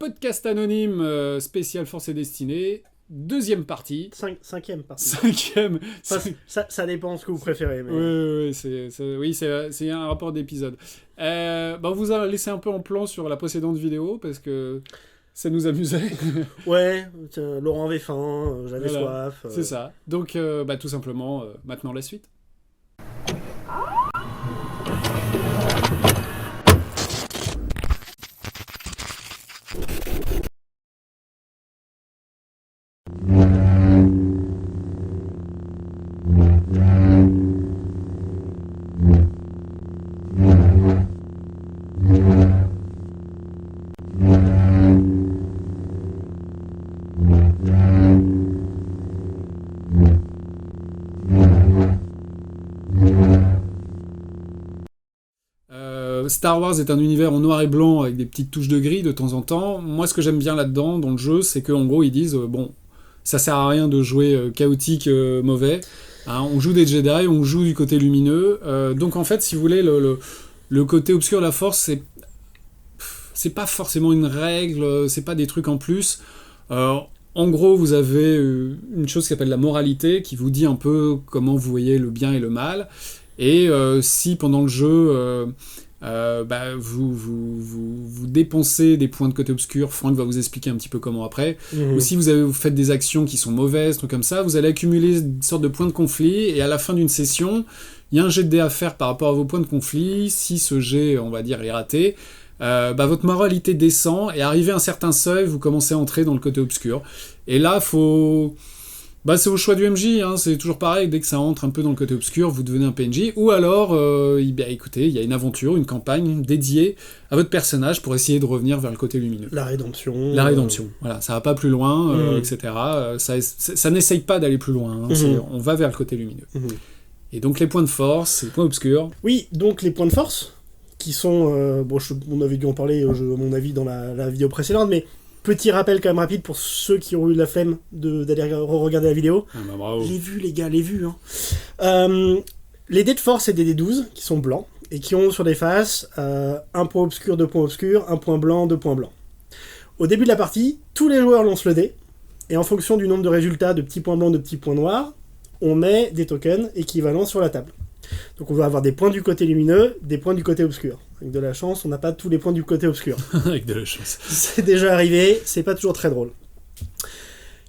Podcast anonyme spécial Force et Destinée, deuxième partie. Cinquième partie. Cinquième. Enfin, ça dépend ce que vous préférez. Mais... Oui, c'est un rapport d'épisode. On vous a laissé un peu en plan sur la précédente vidéo parce que ça nous amusait. Ouais, Laurent avait faim, j'avais soif. C'est ça. Donc, tout simplement, maintenant la suite. Star Wars est un univers en noir et blanc avec des petites touches de gris de temps en temps. Moi, ce que j'aime bien là-dedans, dans le jeu, c'est qu'en gros, ils disent ça sert à rien de jouer chaotique, mauvais. Hein, on joue des Jedi, on joue du côté lumineux. Donc, en fait, si vous voulez, le côté obscur de la Force, c'est pas forcément une règle, c'est pas des trucs en plus. En gros, vous avez une chose qui s'appelle la moralité, qui vous dit un peu comment vous voyez le bien et le mal. Et si pendant le jeu... vous dépensez des points de côté obscur, Franck va vous expliquer un petit peu comment après, ou si vous faites des actions qui sont mauvaises, trucs comme ça, vous allez accumuler une sorte de points de conflit, et à la fin d'une session, il y a un jet de dés à faire par rapport à vos points de conflit. Si ce jet, on va dire, est raté, votre moralité descend, et arrivé à un certain seuil, vous commencez à entrer dans le côté obscur. Et là, c'est au choix du MJ, hein, c'est toujours pareil, dès que ça entre un peu dans le côté obscur, vous devenez un PNJ, ou alors, écoutez, il y a une aventure, une campagne dédiée à votre personnage pour essayer de revenir vers le côté lumineux. La rédemption. Voilà, ça va pas plus loin, etc. Ça n'essaye pas d'aller plus loin, hein, on va vers le côté lumineux. Et donc les points de force, les points obscurs... Oui, donc les points de force, qui sont... on avait dû en parler, à mon avis, dans la vidéo précédente, mais... Petit rappel quand même rapide pour ceux qui ont eu la flemme d'aller re-regarder la vidéo. Bravo. Les vues, les gars, les vues. Hein. Les dés de force, c'est des dés 12 qui sont blancs et qui ont sur des faces un point obscur, deux points obscurs, un point blanc, deux points blancs. Au début de la partie, tous les joueurs lancent le dé et en fonction du nombre de résultats de petits points blancs, de petits points noirs, on met des tokens équivalents sur la table. Donc on va avoir des points du côté lumineux, des points du côté obscur. Avec de la chance, on n'a pas tous les points du côté obscur. Avec de la chance. C'est déjà arrivé, c'est pas toujours très drôle.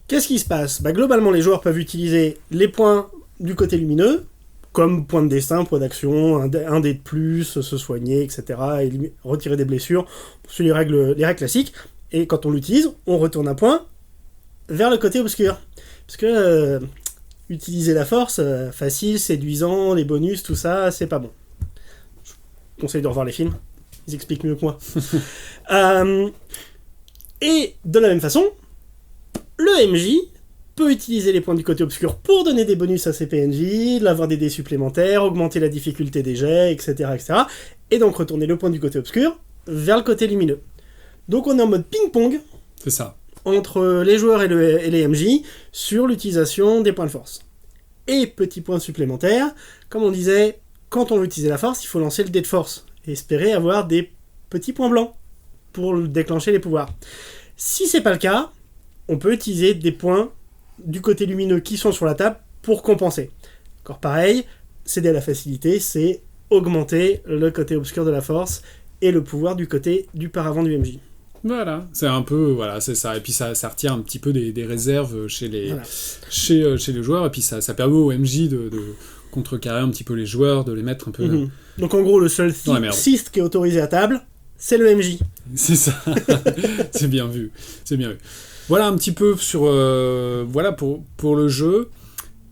Qu'est-ce qui se passe ? Globalement, les joueurs peuvent utiliser les points du côté lumineux, comme point de destin, point d'action, un dé de plus, se soigner, etc., et retirer des blessures, sur les règles classiques. Et quand on l'utilise, on retourne un point vers le côté obscur. Parce que... utiliser la force, facile, séduisant, les bonus, tout ça, c'est pas bon. Je conseille de revoir les films, ils expliquent mieux que moi. Et de la même façon, le MJ peut utiliser les points du côté obscur pour donner des bonus à ses PNJ, avoir des dés supplémentaires, augmenter la difficulté des jets, etc., etc. Et donc retourner le point du côté obscur vers le côté lumineux. Donc on est en mode ping-pong. C'est ça. Entre les joueurs et les MJ sur l'utilisation des points de force. Et petit point supplémentaire, comme on disait, quand on veut utiliser la force, il faut lancer le dé de force et espérer avoir des petits points blancs pour déclencher les pouvoirs. Si c'est pas le cas, on peut utiliser des points du côté lumineux qui sont sur la table pour compenser. Encore pareil, céder à la facilité, c'est augmenter le côté obscur de la force et le pouvoir du côté du paravent du MJ. Voilà, c'est un peu, c'est ça. Et puis ça retire un petit peu des réserves chez les joueurs, et puis ça permet au MJ de contrecarrer un petit peu les joueurs, de les mettre un peu... Donc en gros, le seul Sith qui est autorisé à table, c'est le MJ. C'est ça, c'est bien vu. Voilà un petit peu sur... pour le jeu.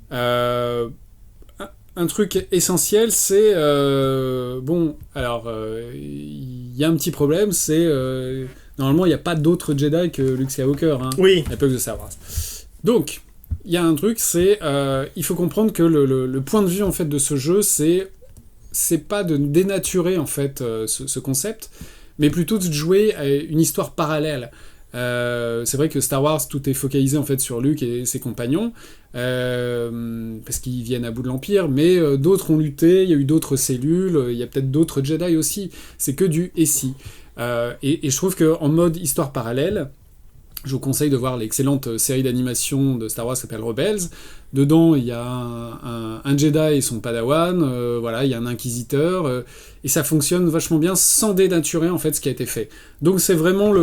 Un truc essentiel, c'est... il y a un petit problème, c'est... Normalement, il n'y a pas d'autres Jedi que Luke Skywalker, hein, oui. à l'époque de Star Wars. Donc, il y a un truc, c'est... il faut comprendre que le point de vue, en fait, de ce jeu, c'est pas de dénaturer, en fait, ce concept, mais plutôt de jouer à une histoire parallèle. C'est vrai que Star Wars, tout est focalisé en fait sur Luke et ses compagnons, parce qu'ils viennent à bout de l'Empire, mais d'autres ont lutté, il y a eu d'autres cellules, il y a peut-être d'autres Jedi aussi, c'est que du « et si ». Et je trouve qu'en mode histoire parallèle, je vous conseille de voir l'excellente série d'animation de Star Wars qui s'appelle Rebels. Dedans, il y a un Jedi et son Padawan, voilà, il y a un Inquisiteur, et ça fonctionne vachement bien sans dénaturer en fait ce qui a été fait. Donc c'est vraiment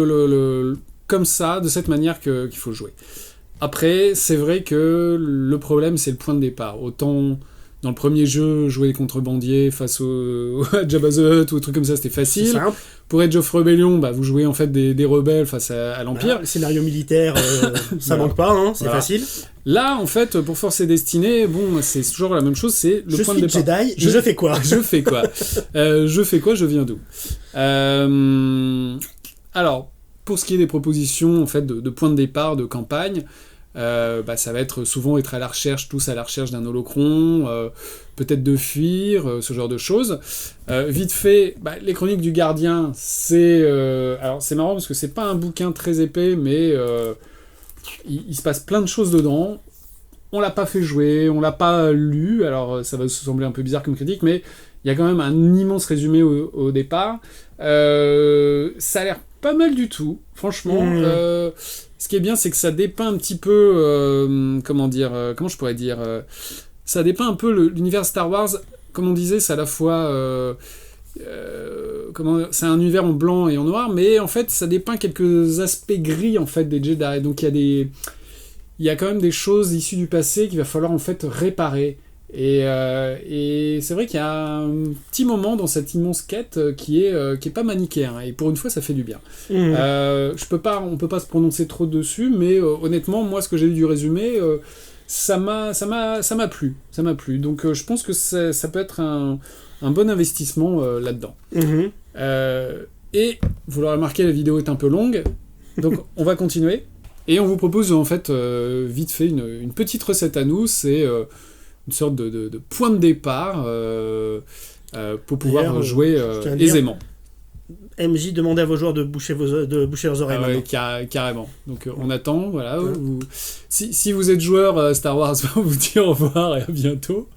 comme ça, de cette manière qu'il faut jouer. Après, c'est vrai que le problème, c'est le point de départ. Autant dans le premier jeu, jouer les contrebandiers face à Jabba the Hutt ou des trucs comme ça, c'était facile. C'est simple. Pour Age of Rebellion, vous jouez en fait des rebelles face à l'Empire. Voilà, le scénario militaire, ça Voilà. manque pas, hein, c'est Voilà. facile. Là, en fait, pour Force et Destinée, bon, c'est toujours la même chose, c'est le point de départ. Je suis Jedi, je fais quoi? Je fais quoi Je fais quoi? Je viens d'où Alors, pour ce qui est des propositions en fait, de point de départ, de campagne, ça va être souvent être à la recherche, tous à la recherche d'un holocron, peut-être de fuir, ce genre de choses. Vite fait, les Chroniques du Gardien, alors c'est marrant parce que c'est pas un bouquin très épais, mais il se passe plein de choses dedans. On l'a pas fait jouer, on l'a pas lu, alors ça va sembler un peu bizarre comme critique, mais il y a quand même un immense résumé au départ. Ça a l'air pas mal du tout, franchement. Ce qui est bien, c'est que ça dépeint un petit peu, comment je pourrais dire, ça dépeint un peu l'univers Star Wars. Comme on disait, c'est à la fois, c'est un univers en blanc et en noir, mais en fait, ça dépeint quelques aspects gris en fait des Jedi. Donc il y a quand même des choses issues du passé qu'il va falloir en fait réparer. Et c'est vrai qu'il y a un petit moment dans cette immense quête qui est pas manichéen, et pour une fois ça fait du bien. On peut pas se prononcer trop dessus, mais honnêtement, moi ce que j'ai lu du résumé, ça m'a plu. Donc je pense que ça peut être un bon investissement là-dedans. Et vous l'aurez remarqué, la vidéo est un peu longue, donc on va continuer. Et on vous propose en fait vite fait une petite recette à nous, c'est une sorte de point de départ pour pouvoir jouer aisément. MJ, demandez à vos joueurs de boucher leurs oreilles maintenant. Carrément. Donc on attend, voilà. Si vous êtes joueur Star Wars, on vous dit au revoir et à bientôt.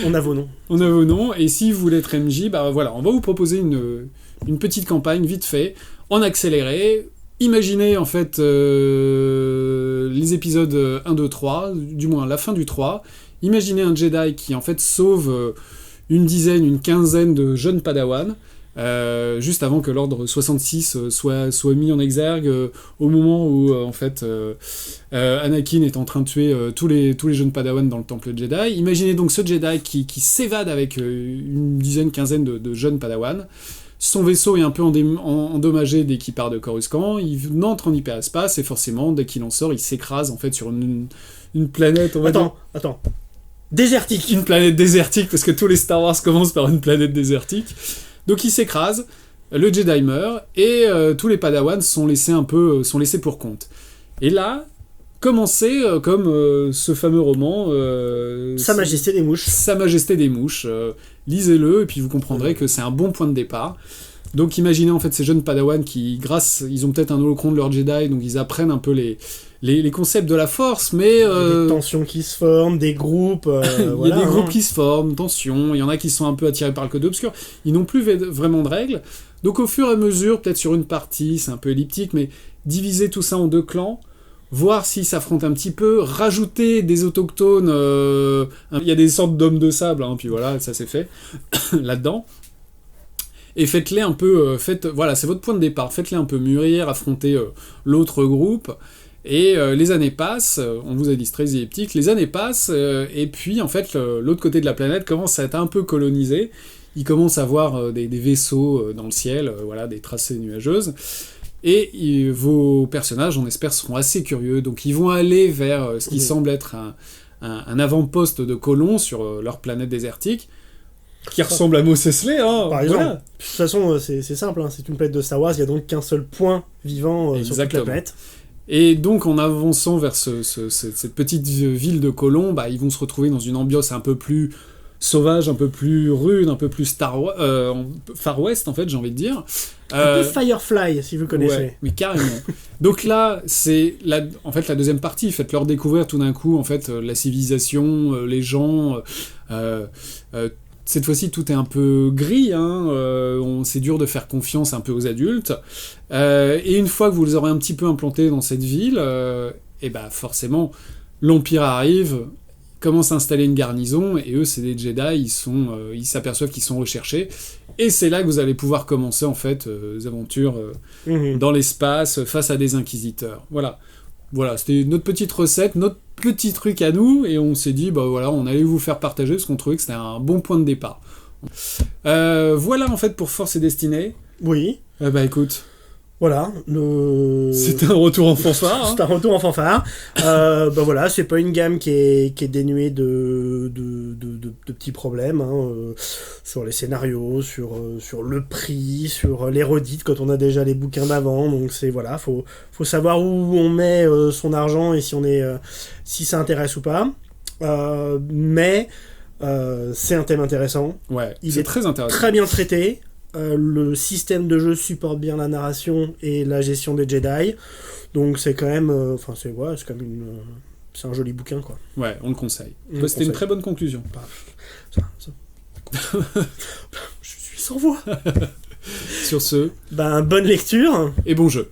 On a vos noms. On a vos noms, et si vous voulez être MJ, voilà, on va vous proposer une petite campagne vite fait, en accéléré. Imaginez en fait les épisodes 1, 2, 3, du moins la fin du 3. Imaginez un Jedi qui en fait sauve une quinzaine de jeunes Padawan, juste avant que l'ordre 66 soit mis en exergue, au moment où en fait Anakin est en train de tuer tous les jeunes Padawan dans le temple Jedi. Imaginez donc ce Jedi qui s'évade avec une quinzaine de jeunes Padawan. Son vaisseau est un peu endommagé dès qu'il part de Coruscant, il entre en hyperespace, et forcément, dès qu'il en sort, il s'écrase en fait sur une planète... Attends. Désertique. Une planète désertique, parce que tous les Star Wars commencent par une planète désertique. Donc il s'écrase, le Jedi meurt, et tous les Padawans sont laissés pour compte. Et là, commencez comme ce fameux roman... Sa Majesté des Mouches. Sa Majesté des Mouches. Lisez-le, et puis vous comprendrez que c'est un bon point de départ. Donc imaginez en fait ces jeunes Padawans qui, ils ont peut-être un holocron de leur Jedi, donc ils apprennent un peu les concepts de la Force, mais... Il y a des tensions qui se forment, des groupes... il y a des groupes qui se forment, tensions, il y en a qui sont un peu attirés par le code obscur, ils n'ont plus vraiment de règles. Donc au fur et à mesure, peut-être sur une partie, c'est un peu elliptique, mais diviser tout ça en 2 clans, voir s'ils s'affrontent un petit peu, rajouter des autochtones, il y a des sortes d'hommes de sable, puis voilà, ça c'est fait, là-dedans. Et faites-les un peu, voilà, c'est votre point de départ, faites-les un peu mûrir, affronter l'autre groupe, et les années passent, on vous a dit très elliptique, les années passent, et puis en fait, l'autre côté de la planète commence à être un peu colonisé, il commence à voir des vaisseaux dans le ciel, voilà, des tracées nuageuses, et vos personnages, on espère, seront assez curieux, donc ils vont aller vers ce qui semble être un avant-poste de colons sur leur planète désertique, qui ressemble à Mos Eisley, par exemple. Voilà. De toute façon, c'est simple, c'est une planète de Star Wars, il n'y a donc qu'un seul point vivant sur toute la planète. Et donc, en avançant vers cette petite ville de colons, ils vont se retrouver dans une ambiance un peu plus sauvage, un peu plus rude, un peu plus Far West, en fait, j'ai envie de dire. Un peu Firefly, si vous connaissez. Ouais, mais carrément. Donc là, c'est en fait la deuxième partie. Faites-leur découvrir tout d'un coup en fait la civilisation, les gens. cette fois-ci, tout est un peu gris, hein, c'est dur de faire confiance un peu aux adultes. Et une fois que vous les aurez un petit peu implantés dans cette ville, et ben forcément, l'Empire arrive, commence à installer une garnison, et eux, c'est des Jedi, ils s'aperçoivent qu'ils sont recherchés, et c'est là que vous allez pouvoir commencer, en fait, les aventures dans l'espace, face à des inquisiteurs. Voilà, c'était notre petite recette, notre petit truc à nous, et on s'est dit, bah voilà, on allait vous faire partager, parce qu'on trouvait que c'était un bon point de départ. Voilà, en fait, pour Force et Destinée. Oui. Bah écoute... Voilà. C'est un retour en fanfare. C'est un retour en fanfare. Bah voilà, c'est pas une gamme qui est dénuée de petits problèmes hein, sur les scénarios, sur le prix, sur les redites quand on a déjà les bouquins d'avant. Donc c'est voilà, faut savoir où on met son argent et si ça intéresse ou pas. Mais c'est un thème intéressant. Ouais, c'est très intéressant. Très bien traité. Le système de jeu supporte bien la narration et la gestion des Jedi, donc c'est quand même, c'est quand même c'est un joli bouquin quoi. Ouais, on le conseille. C'était une très bonne conclusion. Je suis sans voix. Sur ce, bonne lecture et bon jeu.